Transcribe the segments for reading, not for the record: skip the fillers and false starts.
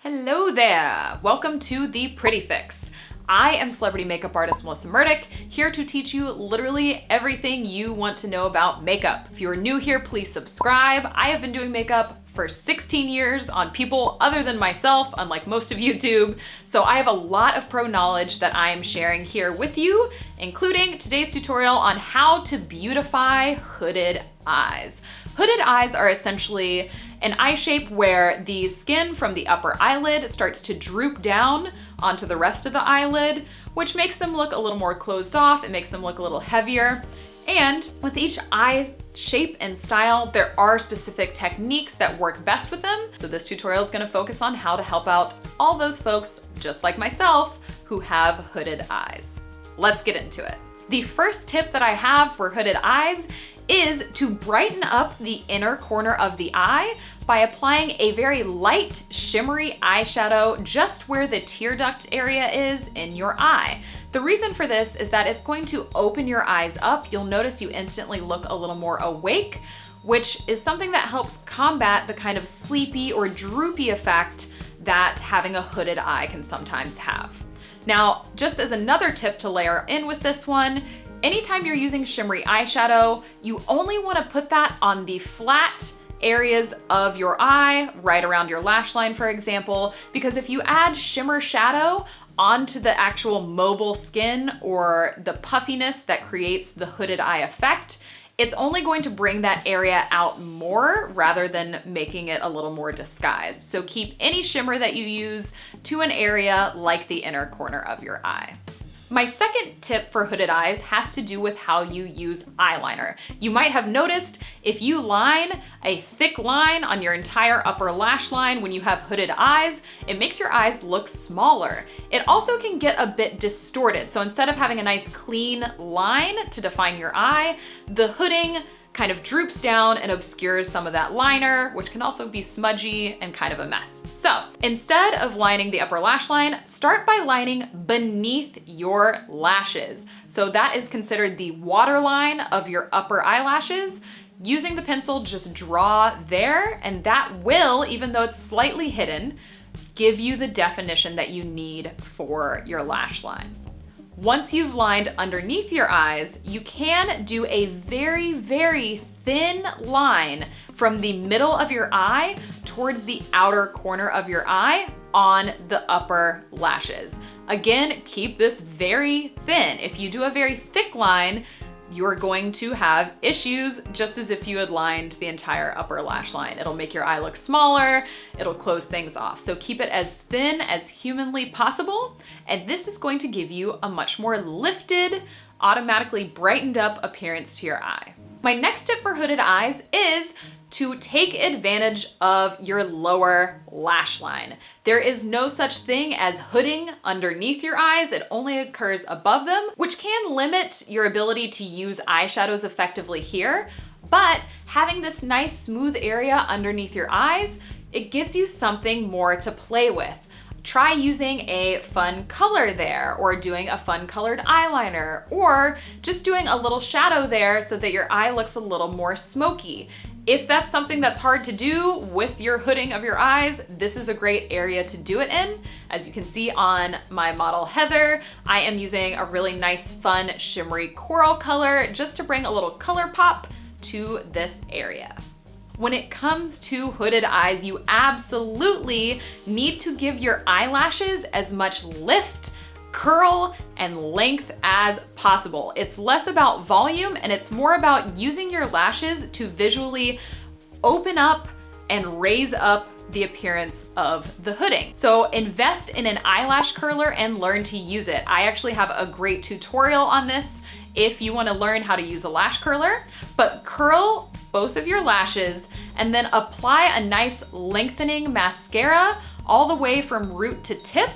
Hello there! Welcome to The Pretty Fix. I am celebrity makeup artist Melissa Murdock, here to teach you literally everything you want to know about makeup. If you are new here, please subscribe. I have been doing makeup for 16 years on people other than myself, unlike most of YouTube. So I have a lot of pro knowledge that I am sharing here with you, including today's tutorial on how to beautify hooded eyes. Hooded eyes are essentially an eye shape where the skin from the upper eyelid starts to droop down onto the rest of the eyelid, which makes them look a little more closed off. It makes them look a little heavier. And with each eye shape and style, there are specific techniques that work best with them. So this tutorial is going to focus on how to help out all those folks, just like myself, who have hooded eyes. Let's get into it. The first tip that I have for hooded eyes is to brighten up the inner corner of the eye by applying a very light, shimmery eyeshadow just where the tear duct area is in your eye. The reason for this is that it's going to open your eyes up. You'll notice you instantly look a little more awake, which is something that helps combat the kind of sleepy or droopy effect that having a hooded eye can sometimes have. Now, just as another tip to layer in with this one, anytime you're using shimmery eyeshadow, you only want to put that on the flat areas of your eye, right around your lash line, for example, because if you add shimmer shadow onto the actual mobile skin or the puffiness that creates the hooded eye effect, it's only going to bring that area out more rather than making it a little more disguised. So keep any shimmer that you use to an area like the inner corner of your eye. My second tip for hooded eyes has to do with how you use eyeliner. You might have noticed if you line a thick line on your entire upper lash line when you have hooded eyes, it makes your eyes look smaller. It also can get a bit distorted. So instead of having a nice clean line to define your eye, the hooding kind of droops down and obscures some of that liner, which can also be smudgy and kind of a mess. So instead of lining the upper lash line, start by lining beneath your lashes. So that is considered the waterline of your upper eyelashes. Using the pencil, just draw there, and that will, even though it's slightly hidden, give you the definition that you need for your lash line. Once you've lined underneath your eyes, you can do a very, very thin line from the middle of your eye towards the outer corner of your eye on the upper lashes. Again, keep this very thin. If you do a very thick line, you're going to have issues just as if you had lined the entire upper lash line. It'll make your eye look smaller, it'll close things off. So keep it as thin as humanly possible, and this is going to give you a much more lifted, automatically brightened up appearance to your eye. My next tip for hooded eyes is to take advantage of your lower lash line. There is no such thing as hooding underneath your eyes. It only occurs above them, which can limit your ability to use eyeshadows effectively here. But having this nice smooth area underneath your eyes, it gives you something more to play with. Try using a fun color there, or doing a fun colored eyeliner, or just doing a little shadow there so that your eye looks a little more smoky. If that's something that's hard to do with your hooding of your eyes, this is a great area to do it in. As you can see on my model Heather, I am using a really nice, fun, shimmery coral color just to bring a little color pop to this area. When it comes to hooded eyes, you absolutely need to give your eyelashes as much lift, curl, and length as possible. It's less about volume and it's more about using your lashes to visually open up and raise up the appearance of the hooding. So invest in an eyelash curler and learn to use it. I actually have a great tutorial on this if you want to learn how to use a lash curler, but curl both of your lashes and then apply a nice lengthening mascara all the way from root to tip,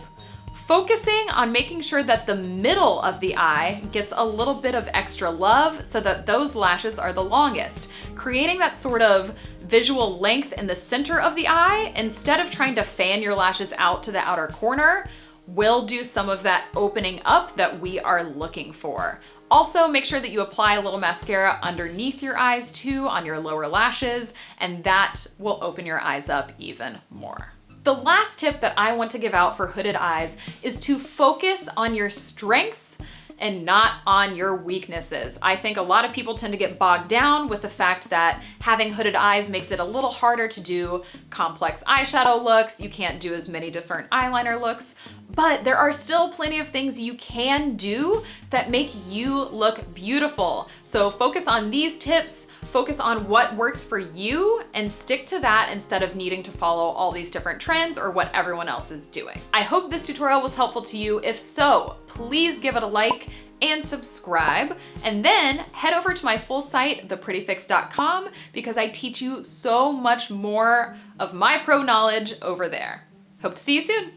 focusing on making sure that the middle of the eye gets a little bit of extra love so that those lashes are the longest, creating that sort of visual length in the center of the eye instead of trying to fan your lashes out to the outer corner. Will do some of that opening up that we are looking for. Also, make sure that you apply a little mascara underneath your eyes too, on your lower lashes, and that will open your eyes up even more. The last tip that I want to give out for hooded eyes is to focus on your strengths and not on your weaknesses. I think a lot of people tend to get bogged down with the fact that having hooded eyes makes it a little harder to do complex eyeshadow looks. You can't do as many different eyeliner looks, but there are still plenty of things you can do that make you look beautiful. So focus on these tips, focus on what works for you, and stick to that instead of needing to follow all these different trends or what everyone else is doing. I hope this tutorial was helpful to you. If so, please give it a like and subscribe, and then head over to my full site, theprettyfix.com, because I teach you so much more of my pro knowledge over there. Hope to see you soon.